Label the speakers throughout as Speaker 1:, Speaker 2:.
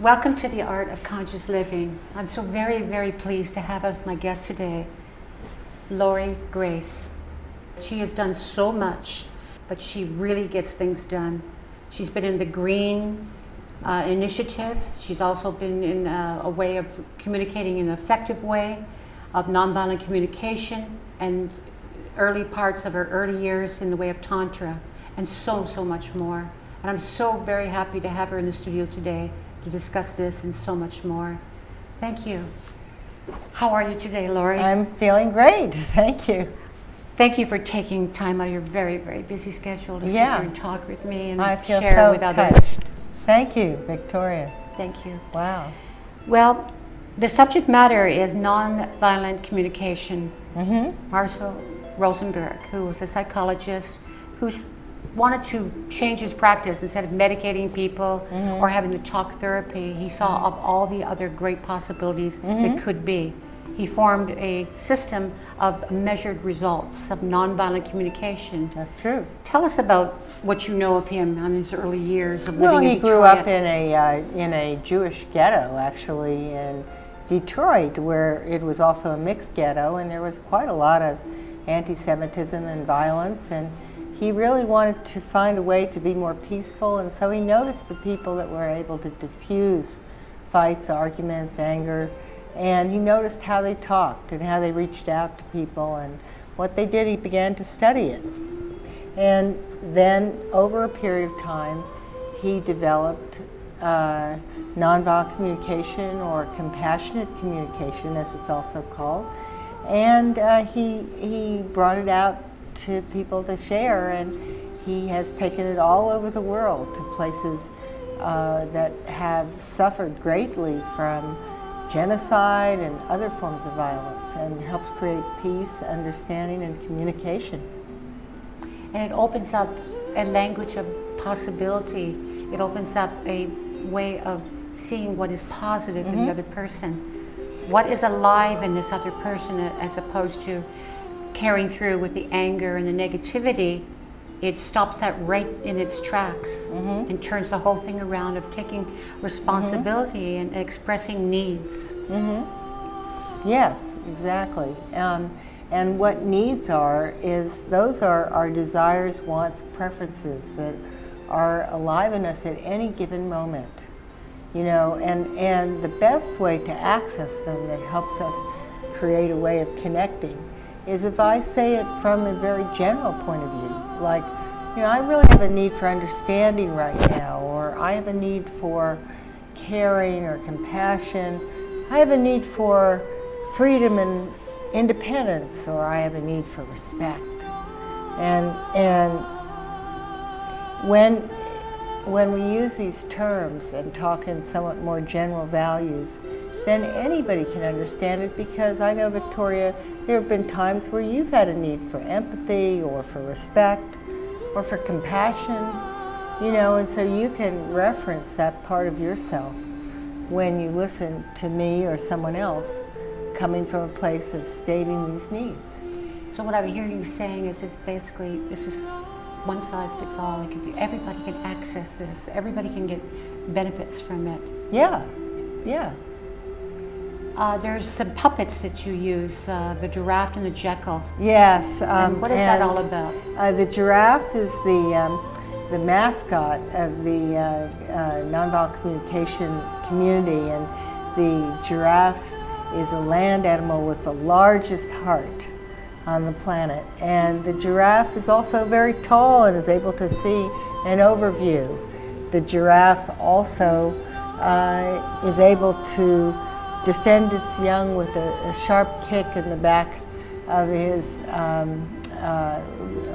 Speaker 1: Welcome to the Art of Conscious Living. I'm so very, very pleased to have as my guest today, Lori Grace. She has done so much, but she really gets things done. She's been in the Green Initiative. She's also been in a way of communicating in an effective way, of nonviolent communication, and early parts of her early years in the way of Tantra, and so much more. And I'm so very happy to have her in the studio today to discuss this and so much more. Thank you. How are you today, Lori?
Speaker 2: I'm feeling great, thank you.
Speaker 1: Thank you for taking time out of your very, very busy schedule to sit here and talk with me and share with others.
Speaker 2: Thank you, Victoria.
Speaker 1: Thank you.
Speaker 2: Wow.
Speaker 1: Well, the subject matter is nonviolent communication. Marshall Rosenberg, who was a psychologist who's wanted to change his practice. Instead of medicating people or having to talk therapy, he saw of all the other great possibilities that could be. He formed a system of measured results of nonviolent communication.
Speaker 2: That's true.
Speaker 1: Tell us about what you know of him on his early years of
Speaker 2: Well,
Speaker 1: living in
Speaker 2: he
Speaker 1: Detroit.
Speaker 2: grew up in a Jewish ghetto, actually, in Detroit, where it was also a mixed ghetto, and there was quite a lot of anti-Semitism and violence, and he really wanted to find a way to be more peaceful, and so he noticed the people that were able to diffuse fights, arguments, anger, and he noticed how they talked and how they reached out to people, and what they did, he began to study it. And then, over a period of time, he developed nonviolent communication, or compassionate communication, as it's also called, and he brought it out to people to share, and he has taken it all over the world to places that have suffered greatly from genocide and other forms of violence, and helped create peace, understanding, and communication.
Speaker 1: And it opens up a language of possibility. It opens up a way of seeing what is positive in the other person. What is alive in this other person, as opposed to carrying through with the anger and the negativity. It stops that right in its tracks and turns the whole thing around of taking responsibility and expressing needs.
Speaker 2: Yes, exactly. And what needs are is those are our desires, wants, preferences that are alive in us at any given moment. You know, and the best way to access them that helps us create a way of connecting is if I say it from a very general point of view, like, you know, I really have a need for understanding right now, or I have a need for caring or compassion, I have a need for freedom and independence, or I have a need for respect. And when we use these terms and talk in somewhat more general values, then anybody can understand it, because I know, Victoria, there have been times where you've had a need for empathy or for respect or for compassion, you know, and so you can reference that part of yourself when you listen to me or someone else coming from a place of stating these needs.
Speaker 1: So what I hear you saying is basically, this is one size fits all. Everybody can access this. Everybody can get benefits from it.
Speaker 2: Yeah, yeah.
Speaker 1: There's some puppets that you use, the Giraffe and the Jackal.
Speaker 2: Yes.
Speaker 1: And what is that all about?
Speaker 2: The Giraffe is the mascot of the nonviolent communication community, and the giraffe is a land animal with the largest heart on the planet. And the giraffe is also very tall and is able to see an overview. The giraffe also is able to defend its young with a sharp kick in the back of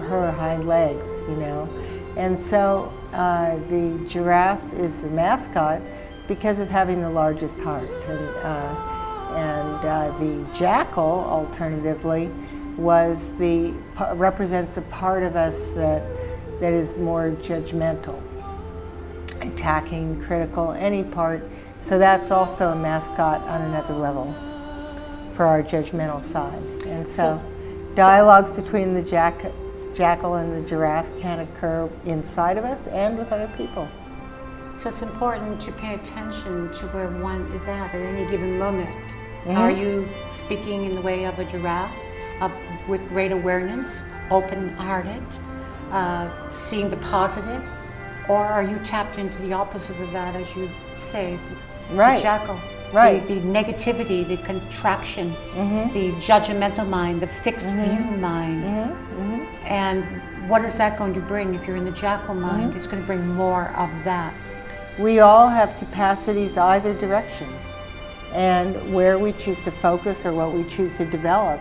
Speaker 2: her hind legs, you know. And so the giraffe is the mascot because of having the largest heart. And the jackal, alternatively, represents a part of us that is more judgmental, attacking, critical, any part. So that's also a mascot on another level for our judgmental side. And so dialogues between the jackal and the giraffe can occur inside of us and with other people.
Speaker 1: So it's important to pay attention to where one is at any given moment. Are you speaking in the way of a giraffe, with great awareness, open-hearted, seeing the positive? Or are you tapped into the opposite of that, as you say,
Speaker 2: Right.
Speaker 1: the jackal?
Speaker 2: Right.
Speaker 1: The negativity, the contraction, the judgmental mind, the fixed view mind. And what is that going to bring if you're in the jackal mind? It's going to bring more of that.
Speaker 2: We all have capacities either direction. And where we choose to focus or what we choose to develop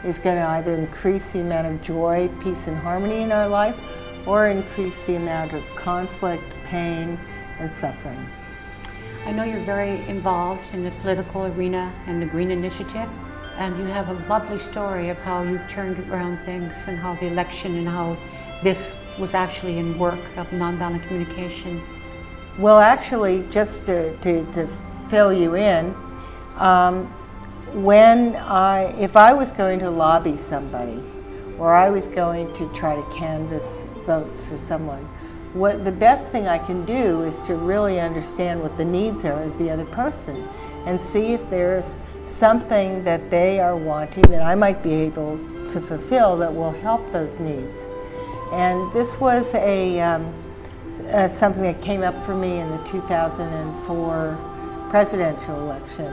Speaker 2: is going to either increase the amount of joy, peace, and harmony in our life, or increase the amount of conflict, pain, and suffering.
Speaker 1: I know you're very involved in the political arena and the Green Initiative, and you have a lovely story of how you turned around things and how the election and how this was actually in work of nonviolent communication.
Speaker 2: Well, actually, just to fill you in, if I was going to lobby somebody, or I was going to try to canvass votes for someone, the best thing I can do is to really understand what the needs are of the other person and see if there's something that they are wanting that I might be able to fulfill that will help those needs. And this was something that came up for me in the 2004 presidential election,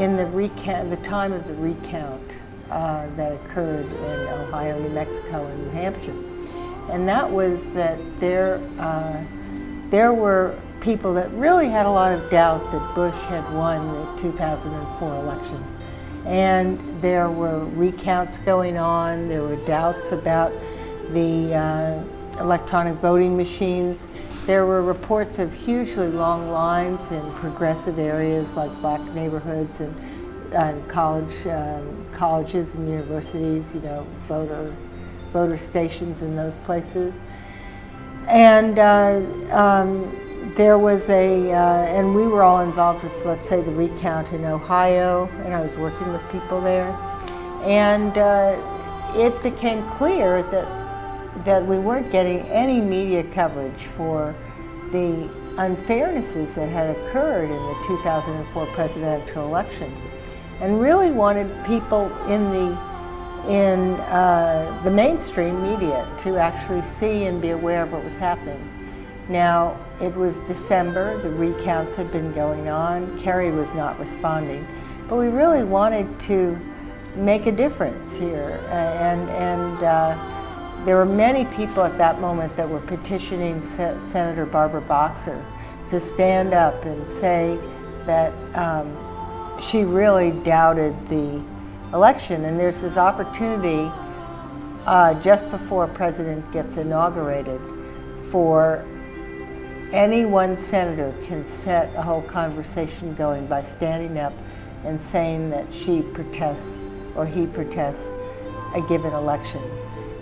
Speaker 2: in the time of the recount that occurred in Ohio, New Mexico, and New Hampshire. And that was that there were people that really had a lot of doubt that Bush had won the 2004 election. And there were recounts going on, there were doubts about the electronic voting machines. There were reports of hugely long lines in progressive areas like black neighborhoods and colleges and universities, voter stations in those places. And there was and we were all involved with, let's say, the recount in Ohio, and I was working with people there. And it became clear that we weren't getting any media coverage for the unfairnesses that had occurred in the 2004 presidential election, and really wanted people in the mainstream media to actually see and be aware of what was happening. Now, it was December, the recounts had been going on, Kerry was not responding, but we really wanted to make a difference here, and there were many people at that moment that were petitioning Senator Barbara Boxer to stand up and say that she really doubted the election. And there's this opportunity just before a president gets inaugurated for any one senator can set a whole conversation going by standing up and saying that she protests or he protests a given election.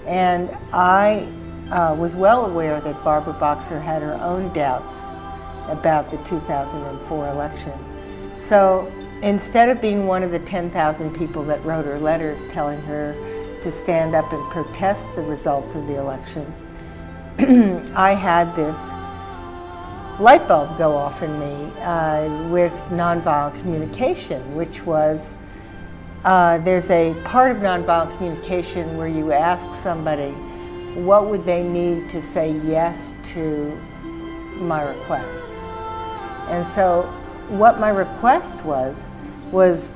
Speaker 2: And I was well aware that Barbara Boxer had her own doubts about the 2004 election. So instead of being one of the 10,000 people that wrote her letters telling her to stand up and protest the results of the election, I had this light bulb go off in me with nonviolent communication, which was there's a part of nonviolent communication where you ask somebody what would they need to say yes to my request. And so what my request was,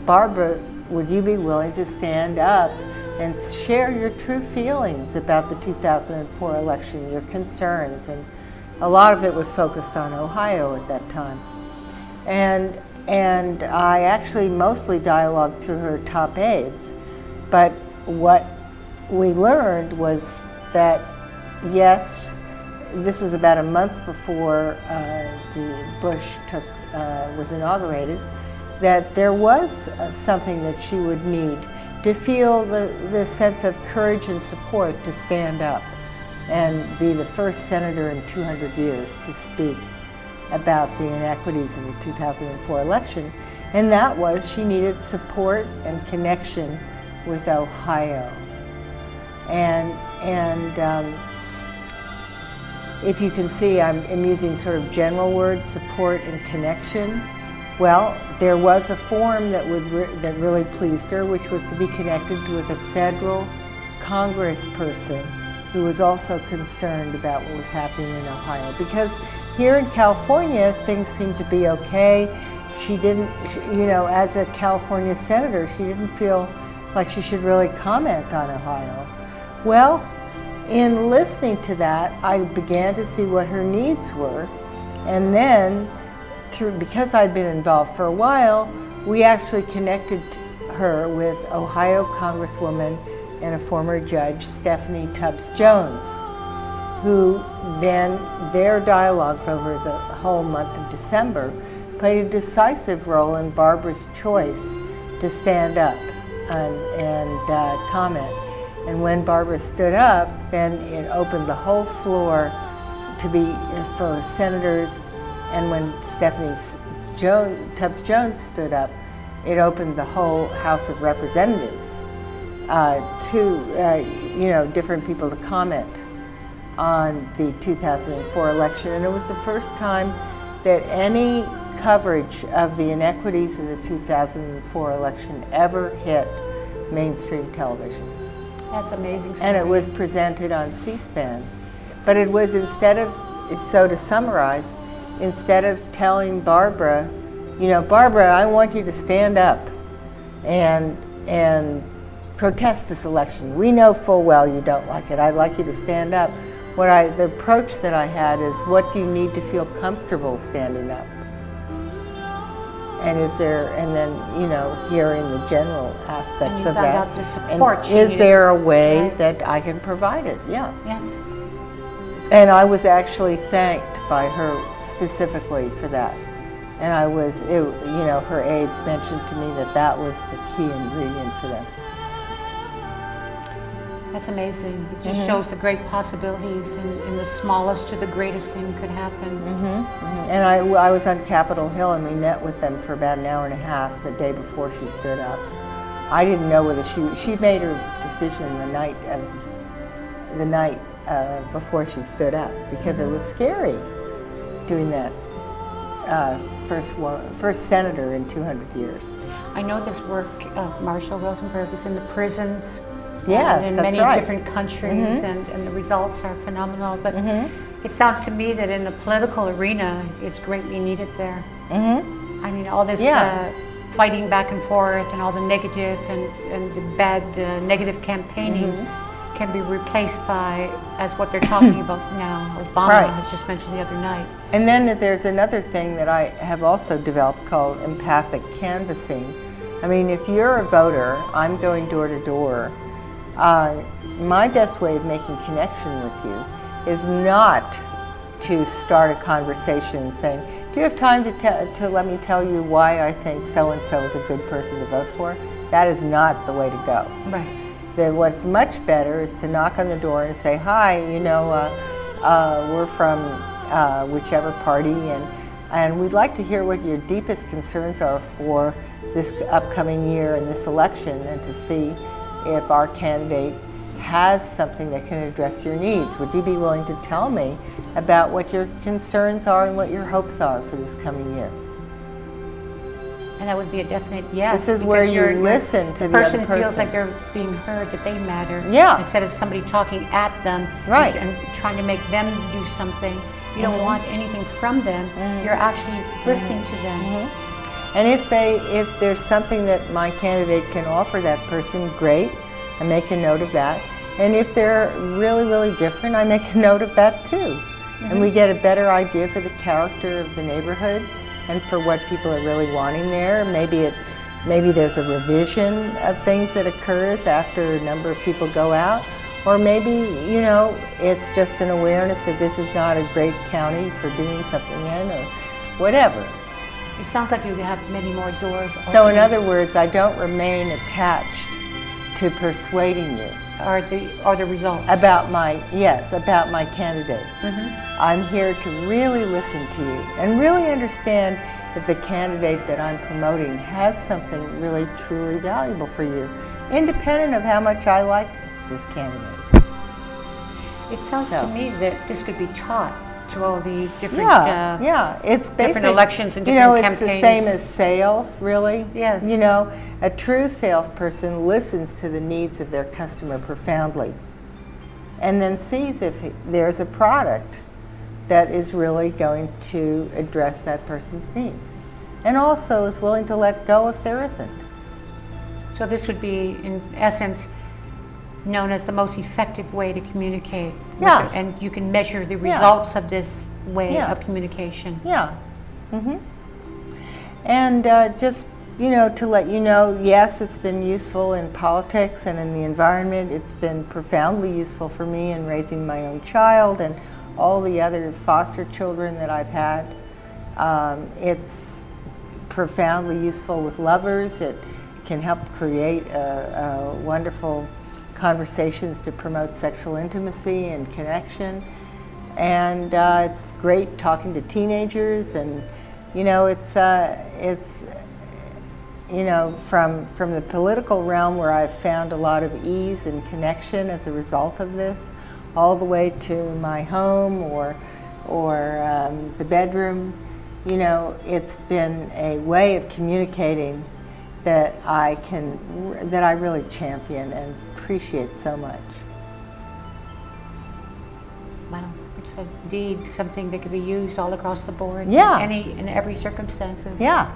Speaker 2: Barbara, would you be willing to stand up and share your true feelings about the 2004 election, your concerns? And a lot of it was focused on Ohio at that time. And I actually mostly dialogued through her top aides. But what we learned was that, yes, this was about a month before the Bush was inaugurated, that there was something that she would need to feel the sense of courage and support to stand up and be the first senator in 200 years to speak about the inequities in the 2004 election. And that was, she needed support and connection with Ohio. And if you can see, I'm using sort of general words, support and connection. Well, there was a form that that really pleased her, which was to be connected with a federal congressperson who was also concerned about what was happening in Ohio. Because here in California, things seemed to be okay. She didn't, you know, as a California senator, she didn't feel like she should really comment on Ohio. Well, in listening to that, I began to see what her needs were, and then, because I'd been involved for a while, we actually connected her with Ohio Congresswoman and a former judge, Stephanie Tubbs Jones, who then, their dialogues over the whole month of December played a decisive role in Barbara's choice to stand up and comment. And when Barbara stood up, then it opened the whole floor to be for senators. And when Stephanie Tubbs Jones stood up, it opened the whole House of Representatives to you know, different people to comment on the 2004 election. And it was the first time that any coverage of the inequities of the 2004 election ever hit mainstream television.
Speaker 1: That's amazing story.
Speaker 2: And it was presented on C-SPAN. But it was, instead of, so to summarize, instead of telling Barbara, you know, Barbara, I want you to stand up and protest this election. We know full well you don't like it. I'd like you to stand up. The approach that I had is, what do you need to feel comfortable standing up? And then, you know, hearing the general aspects of that.
Speaker 1: Out the support
Speaker 2: and is there a way that I can provide it? Yeah.
Speaker 1: Yes.
Speaker 2: And I was actually thanked by her specifically for that. And I was, you know, her aides mentioned to me that that was the key ingredient for them.
Speaker 1: That's amazing. It just shows the great possibilities in the smallest to the greatest thing could happen.
Speaker 2: And I was on Capitol Hill, and we met with them for about an hour and a half the day before she stood up. I didn't know whether she made her decision the night before she stood up, because it was scary doing that. First senator in 200 years.
Speaker 1: I know this work of Marshall Rosenberg is in the prisons.
Speaker 2: Yes,
Speaker 1: in
Speaker 2: that's
Speaker 1: many
Speaker 2: right.
Speaker 1: different countries, and the results are phenomenal. But it sounds to me that in the political arena, it's greatly needed there. I mean, all this fighting back and forth, and all the negative and the bad negative campaigning can be replaced by, as what they're talking about now. Obama has just mentioned the other night.
Speaker 2: And then there's another thing that I have also developed called empathic canvassing. I mean, if you're a voter, I'm going door to door. My best way of making connection with you is not to start a conversation saying, do you have time to let me tell you why I think so-and-so is a good person to vote for? That is not the way to go.
Speaker 1: Right.
Speaker 2: What's much better is to knock on the door and say, hi, you know, we're from whichever party, and we'd like to hear what your deepest concerns are for this upcoming year and this election, and to see if our candidate has something that can address your needs. Would you be willing to tell me about what your concerns are and what your hopes are for this coming year?
Speaker 1: And that would be a definite yes.
Speaker 2: This is where you listen to the other person.
Speaker 1: The person feels like they're being heard, that they matter.
Speaker 2: Yeah.
Speaker 1: Instead of somebody talking at them and trying to make them do something. You don't want anything from them. You're actually listening to them.
Speaker 2: And if there's something that my candidate can offer that person, great. I make a note of that. And if they're really, really different, I make a note of that too. And we get a better idea for the character of the neighborhood and for what people are really wanting there. Maybe there's a revision of things that occurs after a number of people go out. Or maybe, you know, it's just an awareness that this is not a great county for doing something in, or whatever.
Speaker 1: It sounds like you have many more doors open.
Speaker 2: So in other words, I don't remain attached to persuading you.
Speaker 1: Or the results.
Speaker 2: About my candidate. I'm here to really listen to you and really understand if the candidate that I'm promoting has something really truly valuable for you, independent of how much I like this candidate.
Speaker 1: It sounds
Speaker 2: So.
Speaker 1: to me that this could be taught to all the different,
Speaker 2: Yeah, it's
Speaker 1: different
Speaker 2: basic.
Speaker 1: elections and
Speaker 2: You
Speaker 1: different
Speaker 2: know,
Speaker 1: campaigns.
Speaker 2: it's the same as sales, really.
Speaker 1: Yes.
Speaker 2: You know, a true salesperson listens to the needs of their customer profoundly, and then sees if there's a product that is really going to address that person's needs, and also is willing to let go if there isn't.
Speaker 1: So this would be, in essence, known as the most effective way to communicate.
Speaker 2: Yeah.
Speaker 1: And you can measure the results of this way
Speaker 2: Yeah.
Speaker 1: of communication.
Speaker 2: Yeah. And just, you know, to let you know, yes, it's been useful in politics and in the environment. It's been profoundly useful for me in raising my own child and all the other foster children that I've had. It's profoundly useful with lovers. It can help create wonderful conversations to promote sexual intimacy and connection. And it's great talking to teenagers, and you know, it's you know, from the political realm where I've found a lot of ease and connection as a result of this, all the way to my home or the bedroom. You know, it's been a way of communicating that I really champion and appreciate so much.
Speaker 1: Wow, it's indeed something that could be used all across the board.
Speaker 2: Yeah.
Speaker 1: In every circumstances.
Speaker 2: Yeah.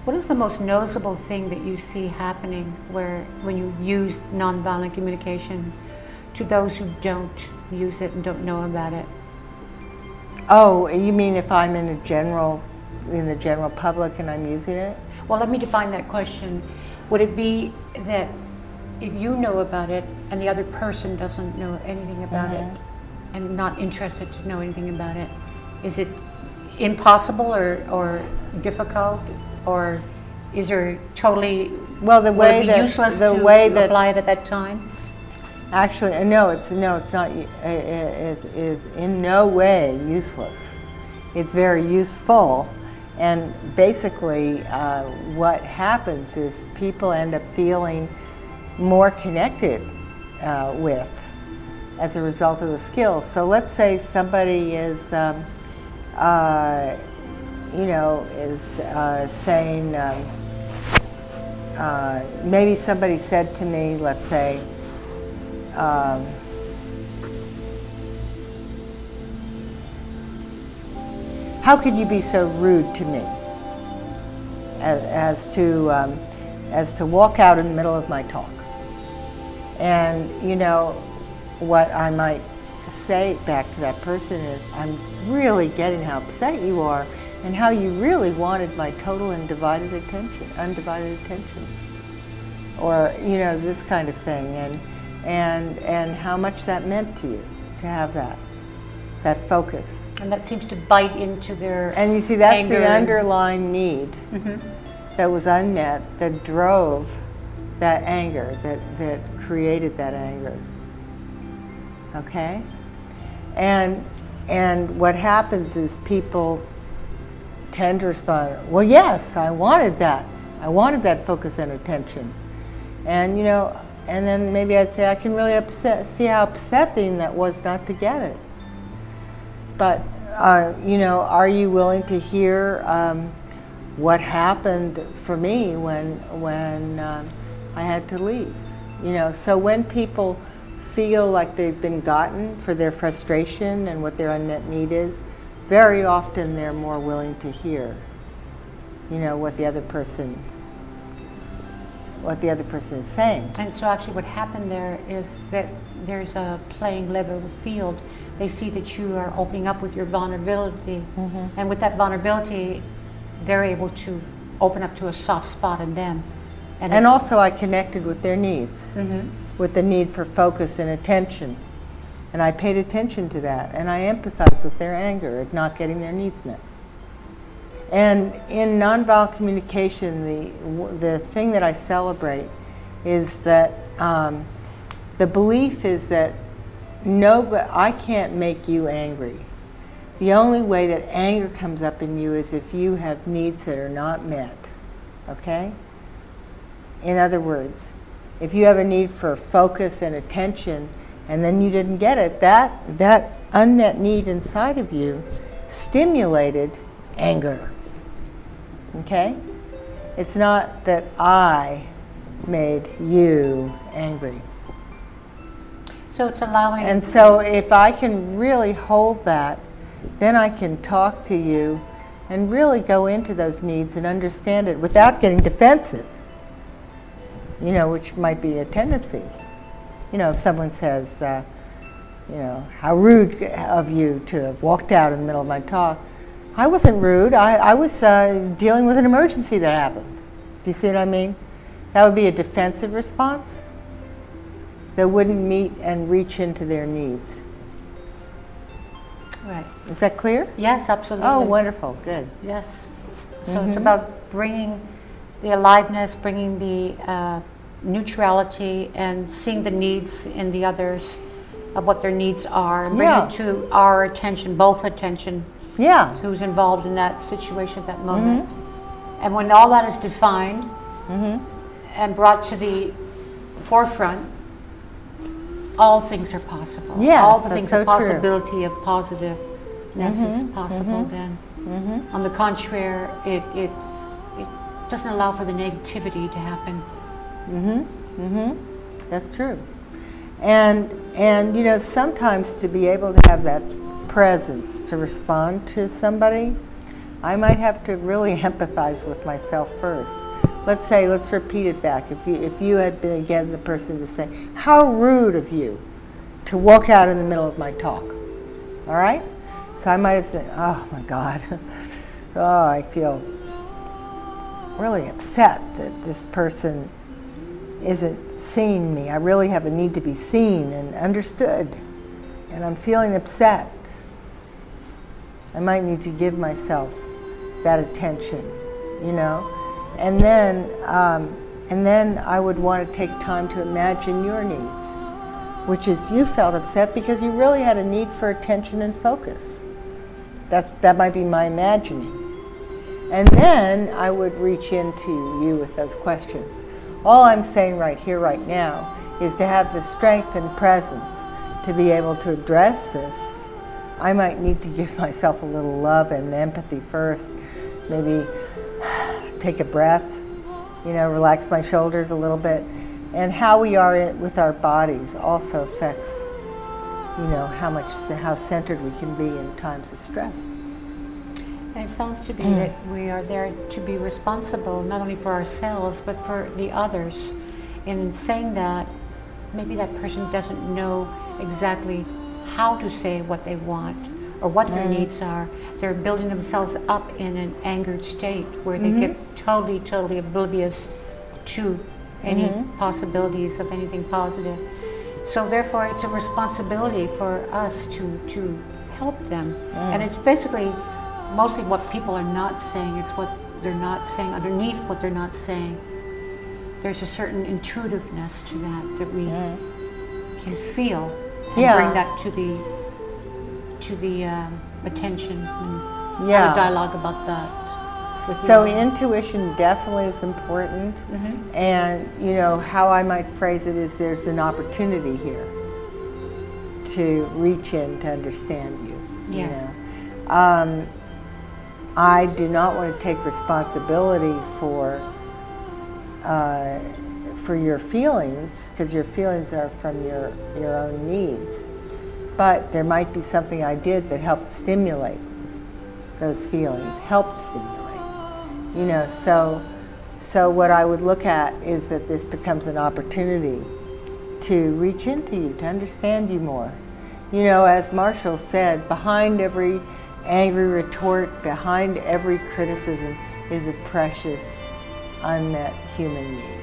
Speaker 1: What is the most noticeable thing that you see happening when you use nonviolent communication to those who don't use it and don't know about it?
Speaker 2: Oh, you mean if I'm in the general public and I'm using it?
Speaker 1: Well, let me define that question. Would it be that if you know about it and the other person doesn't know anything about it and not interested to know anything about it, is it impossible or difficult, or is there totally
Speaker 2: Well, the way that
Speaker 1: useless
Speaker 2: the
Speaker 1: to
Speaker 2: way that
Speaker 1: apply it at that time?
Speaker 2: actually no, it's not. It is in no way useless. It's very useful. And basically, what happens is people end up feeling more connected with as a result of the skills. So let's say somebody is, you know, is saying, maybe somebody said to me, let's say, how could you be so rude to me as to walk out in the middle of my talk? And you know, what I might say back to that person is, I'm really getting how upset you are and how you really wanted my total and undivided attention. Or, you know, this kind of thing, and how much that meant to you to have that focus.
Speaker 1: And that seems to bite into their
Speaker 2: And you see, that's
Speaker 1: anger
Speaker 2: the underlying need that was unmet, that drove that anger, that created that anger. Okay? And what happens is people tend to respond, well, yes, I wanted that. I wanted that focus and attention. And, you know, and then maybe I'd say, I can really see how upsetting that was not to get it. But, you know, are you willing to hear what happened for me when I had to leave? You know, so when people feel like they've been gotten for their frustration and what their unmet need is, very often they're more willing to hear, you know, what the other person is saying.
Speaker 1: And so actually what happened there is that there's a playing level field. They see that you are opening up with your vulnerability. And with that vulnerability, they're able to open up to a soft spot in them.
Speaker 2: And also I connected with their needs, with the need for focus and attention. And I paid attention to that. And I empathized with their anger at not getting their needs met. And in nonviolent communication, the thing that I celebrate is that the belief is that I can't make you angry. The only way that anger comes up in you is if you have needs that are not met, okay? In other words, if you have a need for focus and attention and then you didn't get it, that unmet need inside of you stimulated anger. Okay? It's not that I made you angry.
Speaker 1: So it's allowing...
Speaker 2: And so if I can really hold that, then I can talk to you and really go into those needs and understand it without getting defensive, you know, which might be a tendency. You know, if someone says, you know, how rude of you to have walked out in the middle of my talk. I wasn't rude. I was dealing with an emergency that happened. Do you see what I mean? That would be a defensive response that wouldn't meet and reach into their needs.
Speaker 1: Right.
Speaker 2: Is that clear?
Speaker 1: Yes, absolutely.
Speaker 2: Oh, wonderful. Good.
Speaker 1: Yes. So it's about bringing the aliveness, bringing the neutrality, and seeing the needs in the others of what their needs are, and bring it to our attention, both attention, who's involved in that situation at that moment. And when all that is defined and brought to the forefront, all things are possible.
Speaker 2: Yes,
Speaker 1: all the things,
Speaker 2: so
Speaker 1: the possibility of positiveness is possible then. On the contrary, it doesn't allow for the negativity to happen.
Speaker 2: That's true. And you know, sometimes to be able to have that presence to respond to somebody, I might have to really empathize with myself first. Let's repeat it back. If you had been again the person to say, how rude of you to walk out in the middle of my talk. All right? So I might have said, oh my God, oh, I feel really upset that this person isn't seeing me. I really have a need to be seen and understood, and I'm feeling upset. I might need to give myself that attention, you know? And then I would want to take time to imagine your needs, which is you felt upset because you really had a need for attention and focus. That might be my imagining. And then I would reach into you with those questions. All I'm saying right here, right now, is to have the strength and presence to be able to address this. I might need to give myself a little love and empathy first, maybe take a breath, you know, relax my shoulders a little bit. And how we are with our bodies also affects, you know, how centered we can be in times of stress.
Speaker 1: And it sounds to be that we are there to be responsible not only for ourselves but for the others. In saying that, maybe that person doesn't know exactly how to say what they want or what their needs are. They're building themselves up in an angered state where they get totally oblivious to any possibilities of anything positive. So therefore it's a responsibility for us to help them. And it's basically mostly what people are not saying. It's what they're not saying. Underneath what they're not saying, there's a certain intuitiveness to that we can feel and bring that to the attention and have a dialogue about that.
Speaker 2: So intuition definitely is important, and you know how I might phrase it is there's an opportunity here to reach in to understand you.
Speaker 1: Yes.
Speaker 2: You know? I do not want to take responsibility for your feelings, because your feelings are from your own needs. But there might be something I did that helped stimulate those feelings, helped stimulate. You know, so what I would look at is that this becomes an opportunity to reach into you, to understand you more. You know, as Marshall said, behind every angry retort, behind every criticism is a precious, unmet human need.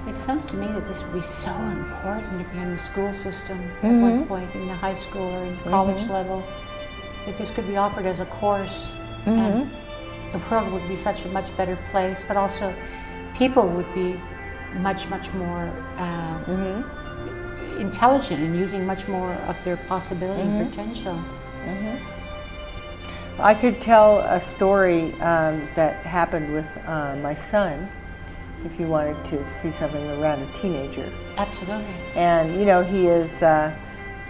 Speaker 1: It sounds to me that this would be so important if you're in the school system at one point, in the high school or in college level. That this could be offered as a course, and the world would be such a much better place, but also people would be much more intelligent and using much more of their possibility and potential.
Speaker 2: I could tell a story that happened with my son. if you wanted to see something around a teenager.
Speaker 1: Absolutely.
Speaker 2: And you know, he is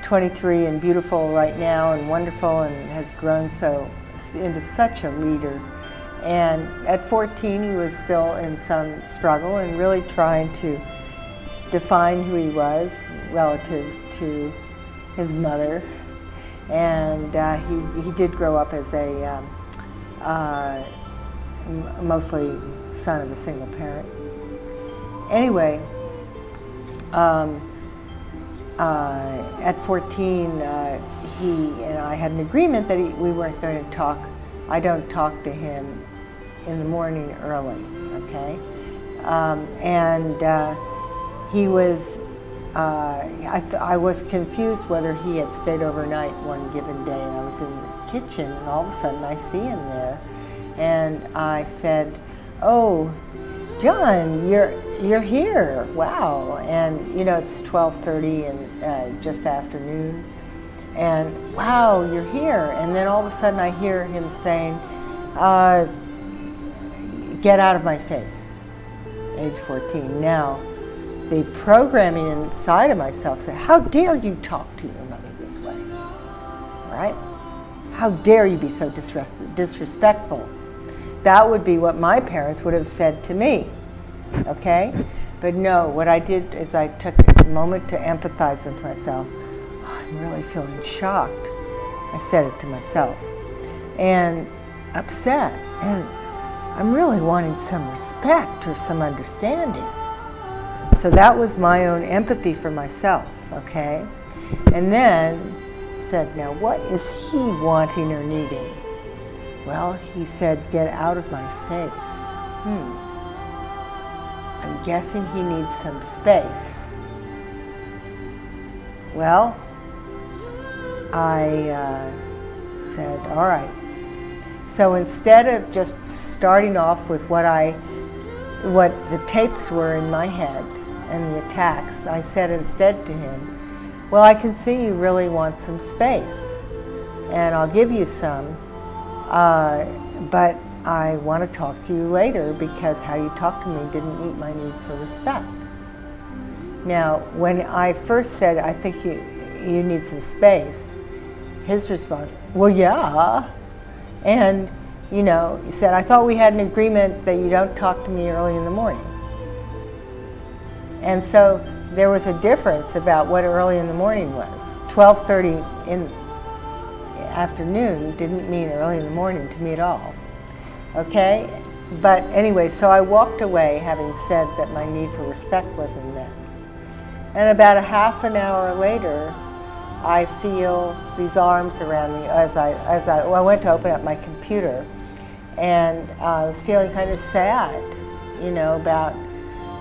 Speaker 2: 23 and beautiful right now and wonderful and has grown into such a leader. And at 14 he was still in some struggle and really trying to define who he was relative to his mother. And he did grow up as a mostly son of a single parent. Anyway, at 14, he and I had an agreement that we weren't going to talk. I don't talk to him in the morning early, okay? He was, I was confused whether he had stayed overnight one given day, and I was in the kitchen, and all of a sudden I see him there, and I said, "Oh, John, you're here, wow." And you know, it's 12:30 and just afternoon, and wow, you're here. And then all of a sudden I hear him saying, "Get out of my face," age 14. Now, the programming inside of myself said, "How dare you talk to your mother this way, right? How dare you be so disrespectful?" That would be what my parents would have said to me, okay? But no, what I did is I took a moment to empathize with myself. "Oh, I'm really feeling shocked," I said it to myself, and upset, and I'm really wanting some respect or some understanding. So that was my own empathy for myself, okay? And then said, now what is he wanting or needing? Well, he said, "Get out of my face." I'm guessing he needs some space. Well, I said, all right. So instead of just starting off with what the tapes were in my head and the attacks, I said instead to him, "Well, I can see you really want some space, and I'll give you some, but I want to talk to you later because how you talked to me didn't meet my need for respect." Now, when I first said, "I think you need some space," his response, "Well, yeah." And, you know, he said, "I thought we had an agreement that you don't talk to me early in the morning." And so there was a difference about what early in the morning was. 12:30 in the afternoon didn't mean early in the morning to me at all. Okay? But anyway, so I walked away having said that my need for respect wasn't met. And about a half an hour later, I feel these arms around me as I went to open up my computer, and I was feeling kind of sad, you know, about,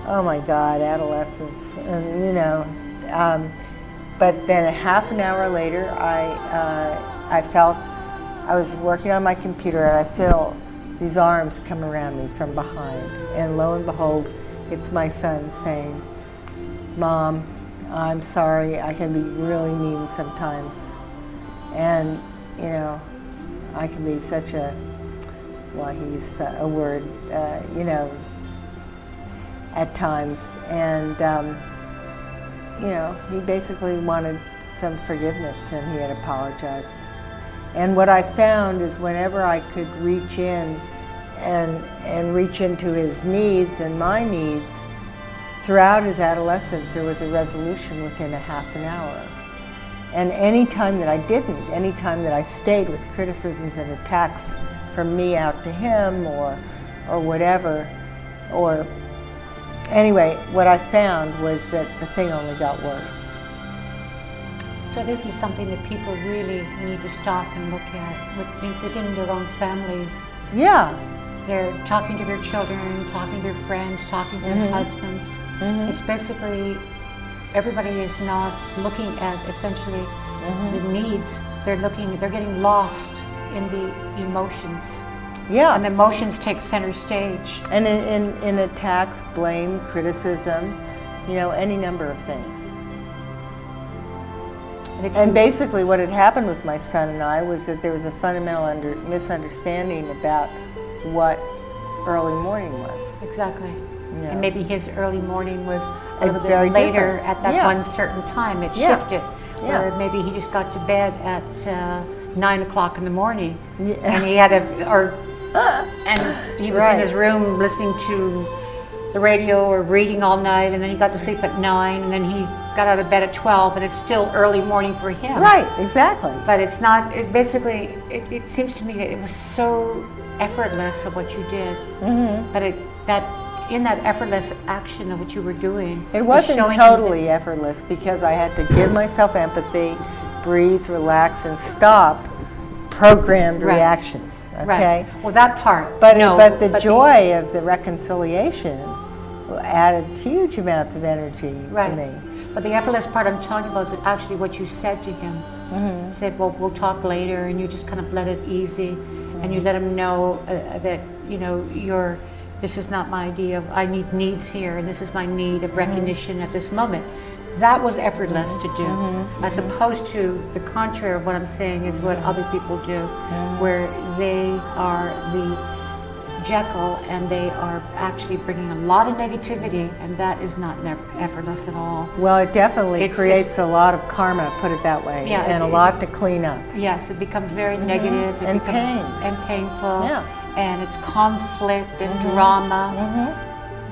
Speaker 2: oh my God, adolescence, and you know. But then a half an hour later, I felt I was working on my computer, and I feel these arms come around me from behind, and lo and behold, it's my son saying, "Mom, I'm sorry, I can be really mean sometimes. And, you know, I can be such a," well, he used a word, you know, at times. And, you know, he basically wanted some forgiveness, and he had apologized. And what I found is whenever I could reach in and reach into his needs and my needs, throughout his adolescence, there was a resolution within a half an hour. And any time that I didn't, any time that I stayed with criticisms and attacks from me out to him or whatever, or anyway, what I found was that the thing only got worse.
Speaker 1: So this is something that people really need to stop and look at within their own families.
Speaker 2: Yeah.
Speaker 1: They're talking to their children, talking to their friends, talking to their husbands. It's basically, everybody is not looking at essentially the needs. They're getting lost in the emotions.
Speaker 2: Yeah.
Speaker 1: And the emotions take center stage.
Speaker 2: And in attacks, blame, criticism, you know, any number of things. And basically what had happened with my son and I was that there was a fundamental misunderstanding about what early morning was.
Speaker 1: Exactly.
Speaker 2: Yeah.
Speaker 1: And maybe his early morning was a little bit
Speaker 2: very
Speaker 1: later
Speaker 2: different.
Speaker 1: at that
Speaker 2: Yeah.
Speaker 1: one certain time. It
Speaker 2: Yeah.
Speaker 1: shifted.
Speaker 2: Yeah.
Speaker 1: Or maybe he just got to bed at 9 o'clock in the morning,
Speaker 2: Yeah.
Speaker 1: and he had and he was in his room listening to the radio or reading all night, and then he got to sleep at 9, and then he got out of bed at 12, and it's still early morning for him.
Speaker 2: Right, exactly.
Speaker 1: But it's not, basically, it seems to me that it was so effortless of what you did.
Speaker 2: Mm-hmm.
Speaker 1: But in that effortless action of what you were doing,
Speaker 2: It wasn't totally effortless because I had to give myself empathy, breathe, relax, and stop programmed reactions. Okay.
Speaker 1: Right. Well, that part.
Speaker 2: But the joy of the reconciliation added huge amounts of energy to me.
Speaker 1: But the effortless part I'm talking about is actually what you said to him. You said, "Well, we'll talk later," and you just kind of let it easy, and you let him know that this is not my idea of I need needs here, and this is my need of recognition at this moment. That was effortless to do, as opposed to the contrary of what I'm saying is what other people do, where they are the Jackal and they are actually bringing a lot of negativity, and that is not effortless at all.
Speaker 2: Well, it definitely creates a lot of karma, put it that way, and a lot to clean up.
Speaker 1: Yes, it becomes very negative.
Speaker 2: And pain.
Speaker 1: And painful.
Speaker 2: Yeah.
Speaker 1: And it's conflict and drama.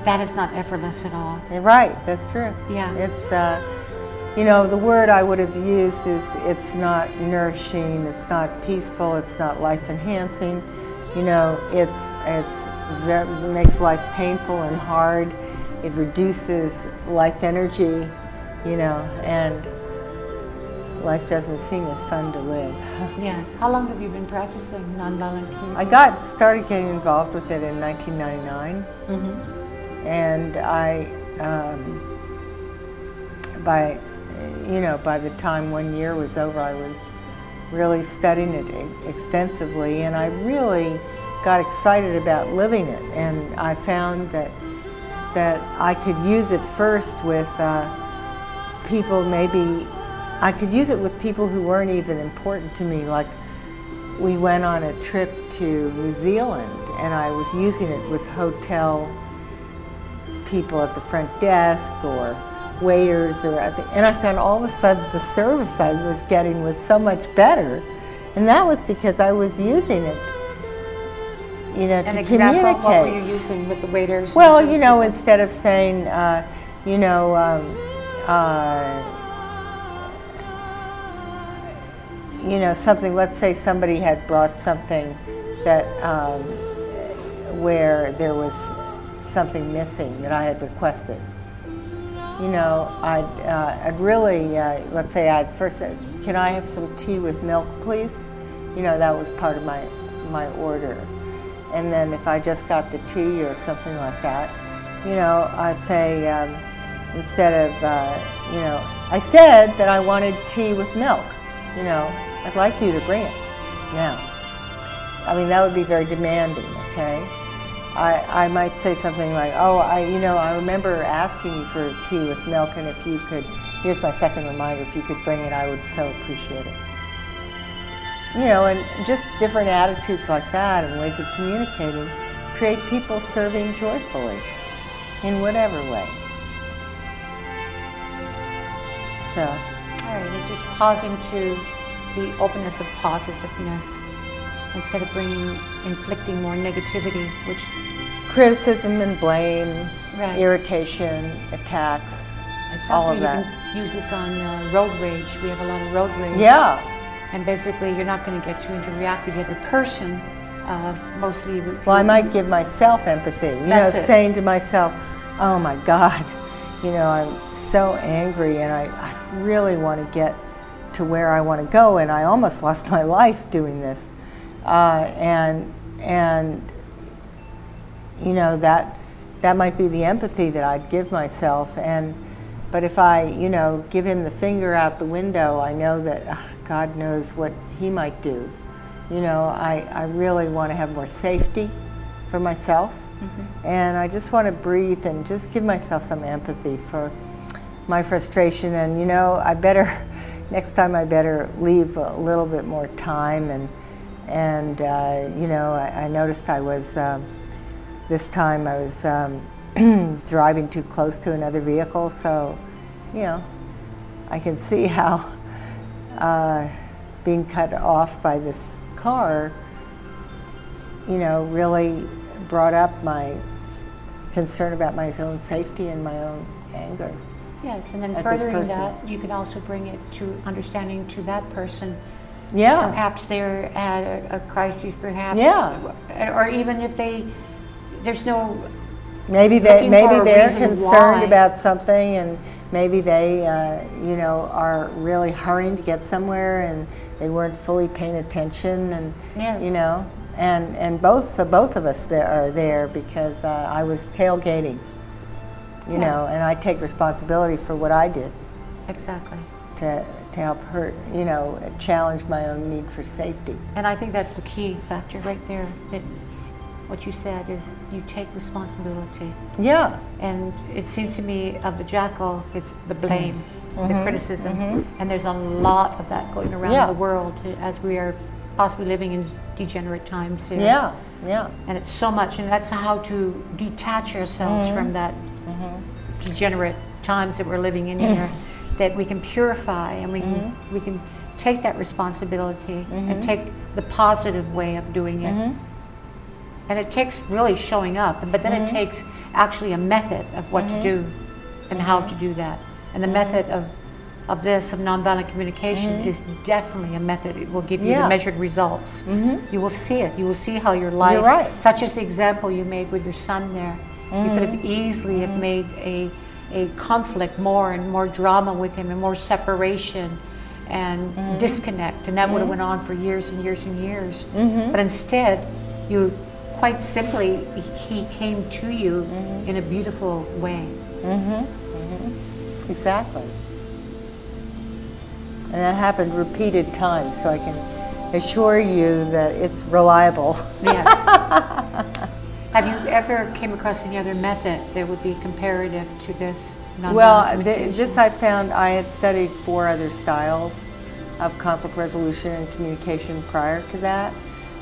Speaker 1: That is not effortless at all.
Speaker 2: Right, that's true.
Speaker 1: Yeah.
Speaker 2: It's, the word I would have used is it's not nourishing, it's not peaceful, it's not life enhancing. It makes life painful and hard. It reduces life energy, and life doesn't seem as fun to live.
Speaker 1: Yes. How long have you been practicing nonviolent communication?
Speaker 2: I started getting involved with it in 1999. And by the time 1 year was over, I was really studying it extensively, and I really got excited about living it. And I found that I could use it first with people. Maybe I could use it with people who weren't even important to me. Like, we went on a trip to New Zealand, and I was using it with hotel people at the front desk or waiters, and I found all of a sudden the service I was getting was so much better, and that was because I was using it, to communicate.
Speaker 1: What were you using with the waiters?
Speaker 2: Well, instead of saying, something. Let's say somebody had brought something that where there was something missing that I had requested. I'd really, let's say I'd first said, "Can I have some tea with milk, please?" That was part of my order. And then if I just got the tea or something like that, I'd say, instead of, I said that I wanted tea with milk. I'd like you to bring it now. I mean, that would be very demanding, okay? I might say something like, "Oh, I remember asking you for tea with milk, and if you could, here's my second reminder, if you could bring it, I would so appreciate it." And just different attitudes like that and ways of communicating create people serving joyfully in whatever way. So.
Speaker 1: All right, and just pausing to the openness of positiveness instead of inflicting more negativity, which
Speaker 2: criticism and blame, irritation, attacks, all of that.
Speaker 1: You can use this on road rage. We have a lot of road rage.
Speaker 2: Yeah.
Speaker 1: And basically, you're not going to get you into react to the other person. Mostly.
Speaker 2: Well, I might give myself empathy. Saying to myself, "Oh my God, I'm so angry, and I really want to get to where I want to go, and I almost lost my life doing this." That might be the empathy that I'd give myself. But if I, give him the finger out the window, I know that God knows what he might do. I really want to have more safety for myself, and I just want to breathe and just give myself some empathy for my frustration. And next time I better leave a little bit more time. I noticed I was, this time I was driving too close to another vehicle. So, you know, I can see how being cut off by this car, you know, really brought up my concern about my own safety and my own anger.
Speaker 1: Yes, and then furthering that, you can also bring it to understanding to that person.
Speaker 2: Yeah.
Speaker 1: Perhaps they're at a crisis, perhaps.
Speaker 2: Yeah.
Speaker 1: Or even if there's no.
Speaker 2: Maybe they're concerned
Speaker 1: why.
Speaker 2: about something, and maybe they, you know, are really hurrying to get somewhere, and they weren't fully paying attention, and
Speaker 1: Yes.
Speaker 2: you know, and both of us are there because I was tailgating, you know, and I take responsibility for what I did.
Speaker 1: Exactly.
Speaker 2: To help her, you know, challenge my own need for safety.
Speaker 1: And I think that's the key factor right there. That what you said is you take responsibility.
Speaker 2: Yeah.
Speaker 1: And it seems to me of the Jackal, it's the blame, the criticism, and there's a lot of that going around the world as we are possibly living in degenerate times here.
Speaker 2: Yeah, yeah.
Speaker 1: And it's so much, and that's how to detach ourselves from that degenerate times that we're living in here, that we can purify and we can take that responsibility and take the positive way of doing it. And it takes really showing up, but then it takes actually a method of what to do and how to do that. And the method of nonviolent communication is definitely a method. It will give you the measured results. You will see it. You will see how your life, such as the example you made with your son there, you could have easily have made a conflict more and more drama with him and more separation and disconnect, and that would have went on for years and years and years. But instead, you quite simply, he came to you in a beautiful way.
Speaker 2: Exactly. And that happened repeated times, so I can assure you that it's reliable.
Speaker 1: Yes. Have you ever came across any other method that would be comparative to this?
Speaker 2: Well, this I found, I had studied 4 other styles of conflict resolution and communication prior to that.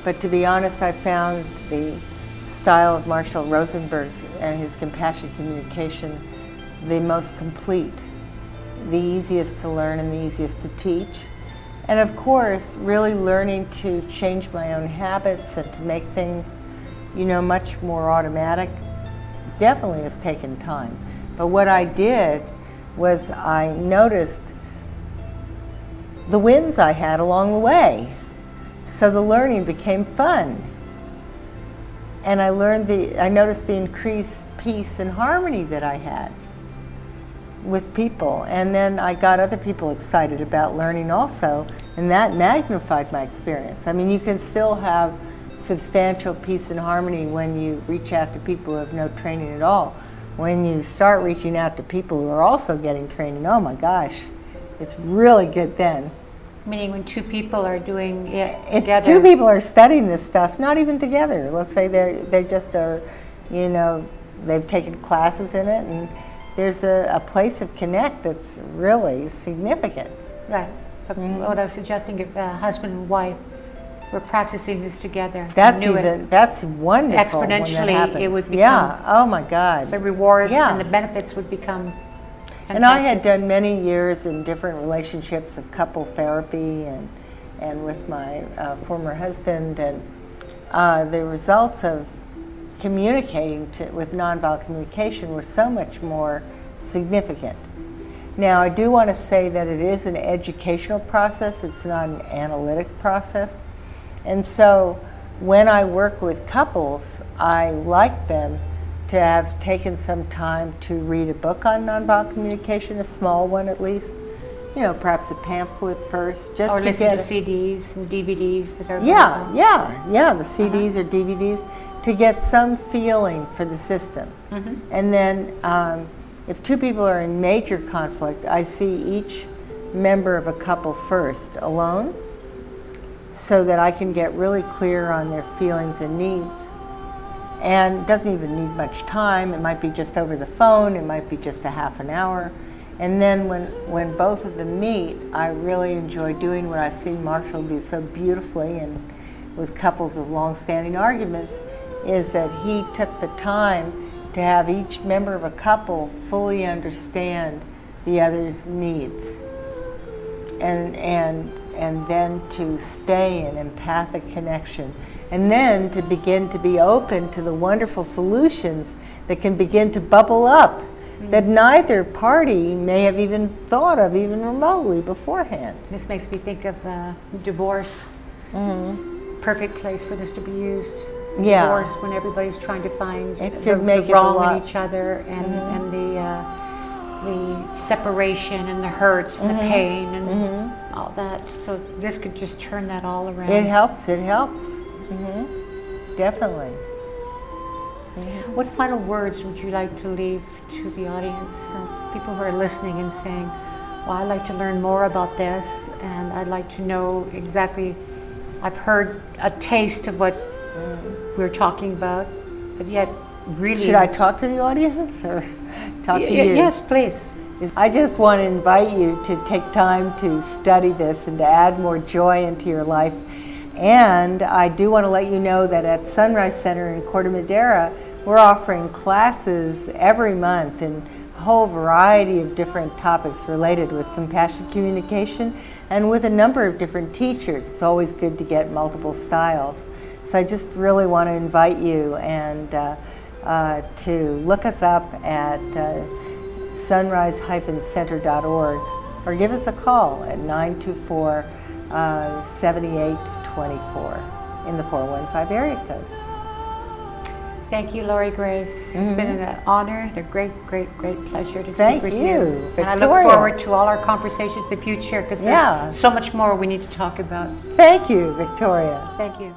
Speaker 2: But to be honest, I found the style of Marshall Rosenberg and his compassionate communication the most complete, the easiest to learn and the easiest to teach. And of course, really learning to change my own habits and to make things, you know, much more automatic definitely has taken time. But what I did was I noticed the wins I had along the way. So the learning became fun. And I noticed the increased peace and harmony that I had with people. And then I got other people excited about learning also, and that magnified my experience. I mean, you can still have substantial peace and harmony when you reach out to people who have no training at all. When you start reaching out to people who are also getting training, oh my gosh, it's really good then.
Speaker 1: Meaning when 2 people are doing it
Speaker 2: if
Speaker 1: together.
Speaker 2: 2 people are studying this stuff, not even together, let's say they just are, you know, they've taken classes in it, and there's a place of connect that's really significant.
Speaker 1: Right. What I was suggesting, if husband and wife were practicing this together,
Speaker 2: that's wonderful.
Speaker 1: Exponentially, it would become.
Speaker 2: Yeah. Oh my God.
Speaker 1: The rewards and the benefits would become fantastic.
Speaker 2: And I had done many years in different relationships of couple therapy and with my former husband, and the results of communicating with nonviolent communication were so much more significant. Now, I do want to say that it is an educational process. It's not an analytic process. And so when I work with couples, I like them to have taken some time to read a book on nonviolent communication, a small one at least, you know, perhaps a pamphlet first. Just
Speaker 1: or
Speaker 2: to
Speaker 1: listen
Speaker 2: get
Speaker 1: to CDs and DVDs that are
Speaker 2: the CDs or DVDs, to get some feeling for the systems. And then if 2 people are in major conflict, I see each member of a couple first alone, so that I can get really clear on their feelings and needs. And it doesn't even need much time. It might be just over the phone, it might be just a half an hour. And then when both of them meet, I really enjoy doing what I've seen Marshall do so beautifully, and with couples with long-standing arguments, is that he took the time to have each member of a couple fully understand the other's needs, and then to stay in empathic connection, and then to begin to be open to the wonderful solutions that can begin to bubble up that neither party may have even thought of even remotely beforehand.
Speaker 1: This makes me think of divorce. Perfect place for this to be used.
Speaker 2: Yeah.
Speaker 1: Divorce, when everybody's trying to find
Speaker 2: could make
Speaker 1: the
Speaker 2: it
Speaker 1: wrong in each other, and the separation and the hurts and the pain and all that. So this could just turn that all around.
Speaker 2: It helps. Definitely.
Speaker 1: What final words would you like to leave to the audience, people who are listening and saying, well, I'd like to learn more about this, and I'd like to know exactly, I've heard a taste of what we're talking about, but yet really...
Speaker 2: Should I talk to the audience or talk to you?
Speaker 1: Yes, please.
Speaker 2: I just want to invite you to take time to study this and to add more joy into your life. And I do want to let you know that at Sunrise Center in Corte Madera, we're offering classes every month in a whole variety of different topics related with compassionate communication and with a number of different teachers. It's always good to get multiple styles. So I just really want to invite you and to look us up at sunrise-center.org or give us a call at 924-7824 in the 415 area code.
Speaker 1: Thank you, Laurie Grace. It's been an honor and a great, great, great pleasure to speak with you.
Speaker 2: Victoria.
Speaker 1: And I look forward to all our conversations in the future, because there's so much more we need to talk about.
Speaker 2: Thank you, Victoria.
Speaker 1: Thank you.